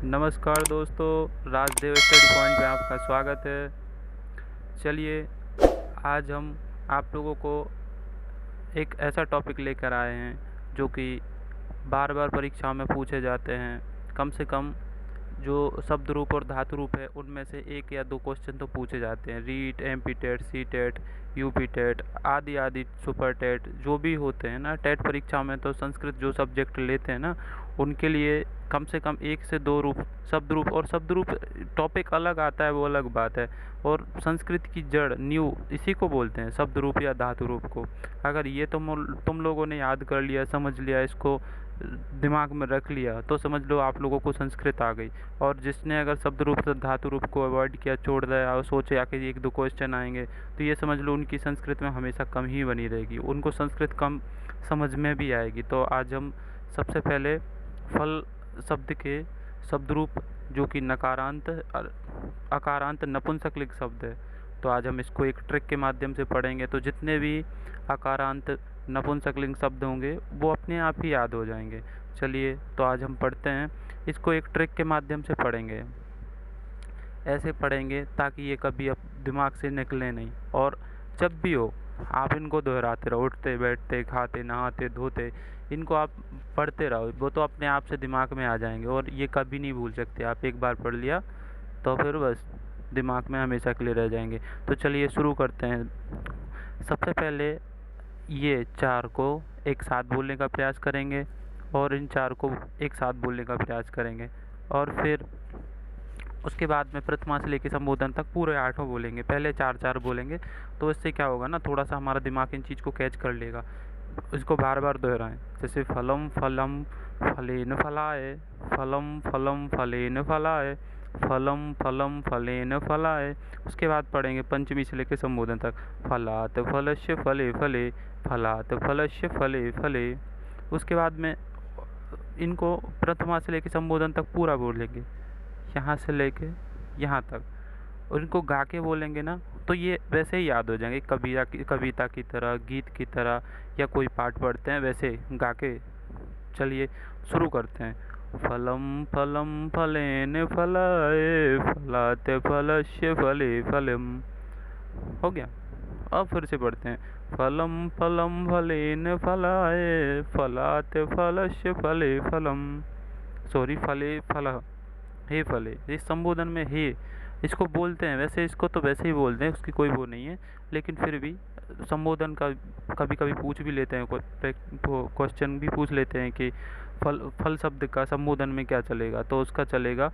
नमस्कार दोस्तों, Rajdev study point में आपका स्वागत है। चलिए, आज हम आप लोगों को एक ऐसा टॉपिक लेकर आए हैं जो कि बार बार परीक्षाओं में पूछे जाते हैं। कम से कम जो शब्द रूप और धातु रूप है उनमें से एक या दो क्वेश्चन तो पूछे जाते हैं। REET, MP TET, C TET, UP TET आदि आदि, सुपर टेट जो भी होते हैं ना टेट परीक्षा में, तो संस्कृत जो सब्जेक्ट लेते हैं ना उनके लिए कम से कम एक से दो रूप, शब्द रूप, और शब्द रूप टॉपिक अलग आता है वो अलग बात है, और संस्कृत की जड़ न्यू इसी को बोलते हैं, शब्द रूप या धातु रूप को। अगर ये तुम लोगों ने याद कर लिया, समझ लिया, इसको दिमाग में रख लिया, तो समझ लो आप लोगों को संस्कृत आ गई। और जिसने अगर शब्द रूप से धातु रूप को अवॉइड किया, छोड़ दिया और सोचे आके एक दो क्वेश्चन आएंगे, तो ये समझ लो उनकी संस्कृत में हमेशा कम ही बनी रहेगी, उनको संस्कृत कम समझ में भी आएगी। तो आज हम सबसे पहले फल शब्द के शब्द रूप, जो कि नकारांत अकारांत नपुंसकलिंग शब्द है, तो आज हम इसको एक ट्रिक के माध्यम से पढ़ेंगे। तो जितने भी अकारांत नपुंसकलिंग शब्द होंगे वो अपने आप ही याद हो जाएंगे। चलिए, तो आज हम पढ़ते हैं, इसको एक ट्रिक के माध्यम से पढ़ेंगे। ऐसे पढ़ेंगे ताकि ये कभी अब दिमाग से निकले नहीं, और जब भी हो आप इनको दोहराते रहो, उठते बैठते खाते नहाते धोते, इनको आप पढ़ते रहो, वो तो अपने आप से दिमाग में आ जाएंगे और ये कभी नहीं भूल सकते। आप एक बार पढ़ लिया तो फिर बस दिमाग में हमेशा के लिए रह जाएंगे। तो चलिए शुरू करते हैं। सबसे पहले ये चार को एक साथ बोलने का प्रयास करेंगे, और इन चार को एक साथ बोलने का प्रयास करेंगे, और फिर उसके बाद में प्रथमा से लेकर संबोधन तक पूरे आठों बोलेंगे। पहले चार चार बोलेंगे, तो इससे क्या होगा ना, थोड़ा सा हमारा दिमाग इन चीज़ को कैच कर लेगा। इसको बार बार दोहराएं, जैसे फलम फलम फलेन फलाए, फलम फलम फलेन फलाए, फलम फलम फलेन फलाए। उसके बाद पढ़ेंगे पंचमी से लेकर संबोधन तक, फलात फलस्य फले फले, फलात फलस्य फले फले। उसके बाद में इनको प्रथमा से लेकर संबोधन तक पूरा बोलेंगे, यहाँ से लेके यहाँ तक, और इनको गा के बोलेंगे ना तो ये वैसे ही याद हो जाएंगे, कविता की तरह, गीत की तरह, या कोई पाठ पढ़ते हैं वैसे गा के। चलिए शुरू करते हैं। फलम फलम फलेन फलाए, फलाते फलस्य फले फलम। हो गया। अब फिर से पढ़ते हैं, फलम फलम फलेन फलाए, फलाते फलस्य फले फलम। सॉरी, फले फल, हे फले, इस संबोधन में हे इसको बोलते हैं, वैसे इसको तो वैसे ही बोलते हैं, उसकी कोई वो नहीं है, लेकिन फिर भी संबोधन का कभी कभी पूछ भी लेते हैं, क्वेश्चन भी पूछ लेते हैं कि फल शब्द का संबोधन में क्या चलेगा, तो उसका चलेगा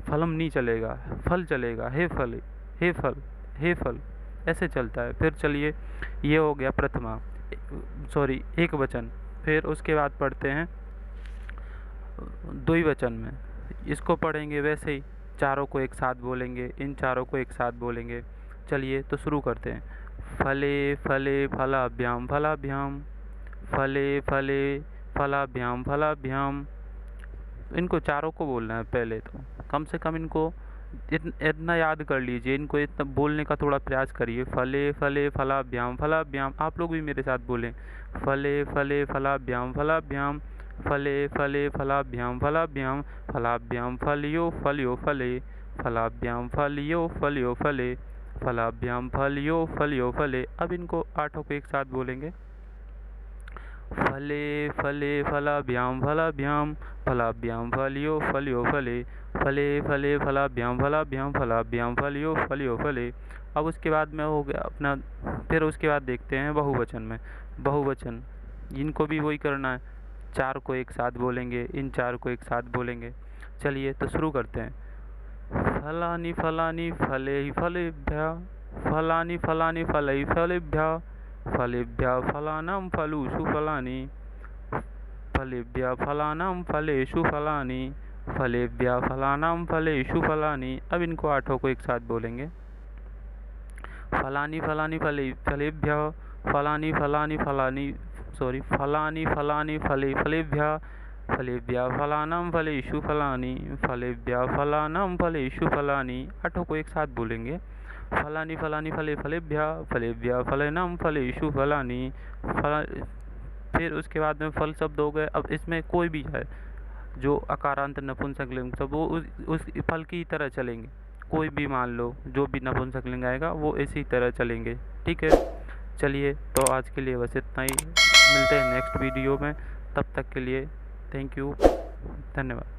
फलम नहीं चलेगा, फल चलेगा, हे फल, हे फल, हे फल, ऐसे चलता है। फिर चलिए, ये हो गया प्रथमा, सॉरी एक वचन। फिर उसके बाद पढ़ते हैं द्विवचन में, इसको पढ़ेंगे वैसे ही, चारों को एक साथ बोलेंगे, इन चारों को एक साथ बोलेंगे। चलिए तो शुरू करते हैं। फले फले फलाभ्याम फलाभ्याम, फले फले फलाभ्याम फलाभ्याम। इनको चारों को बोलना है पहले, तो कम से कम इनको इतना याद कर लीजिए, इनको इतना बोलने का थोड़ा प्रयास करिए। फले फले फलाभ्याम फलाभ्याम, आप लोग भी मेरे साथ बोलें, फले फले फलाभ्याम फलाभ्याम, फले फले फलाभ्याम फलाभ्याम, फलाभ्याम फलियो फलियो फले, फलाभ्याम फलियो फलियो फले, फलाभ्याम फलियो फलियो फले। अब इनको आठों को एक साथ बोलेंगे। फले फले फलाभ्याम फलाभ्याम, फलाभ्याम फलियो फलियो फले, फले फले फलाभ्याम फलाभ्याम, फलाभ्याम फलियो फलियो फले। अब उसके बाद में हो गया अपना, फिर उसके बाद देखते हैं बहुवचन में। बहुवचन इनको भी वही करना है, चार को एक साथ बोलेंगे, इन चार को एक साथ बोलेंगे। चलिए तो शुरू करते हैं। फलानि फलानि फले फलेभ्यः, फलानि फलानि फलै फलेभ्यः, फलेभ्यः फलानां फलेषु फलानि, फलेभ्यः फलानां फलेषु फलानि, फलेभ्यः फलानां फलेषु फलानि। अब इनको आठों को एक साथ बोलेंगे। फलानि फलानि फले फलेभ्यः, फलानि फलानि फलानि, सॉरी फलानि फलानि फले फलेभ्यः, फलेभ्यः फलानां फलेषु फलानि, फलेभ्यः फलानां फलेषु फलानि। आठों को एक साथ बोलेंगे। फलानि फलानि फले फलेभ्यः, फलेभ्यः फलानां फलेषु फलानि। फिर उसके बाद में फल शब्द हो गए। अब इसमें कोई भी है, जो अकारांत नपुंसकलिंग सब वो उस फल की तरह चलेंगे। कोई भी मान लो जो भी नपुंसकलिंग आएगा वो इसी तरह चलेंगे। ठीक है, चलिए तो आज के लिए बस इतना ही। मिलते हैं नेक्स्ट वीडियो में, तब तक के लिए थैंक यू, धन्यवाद।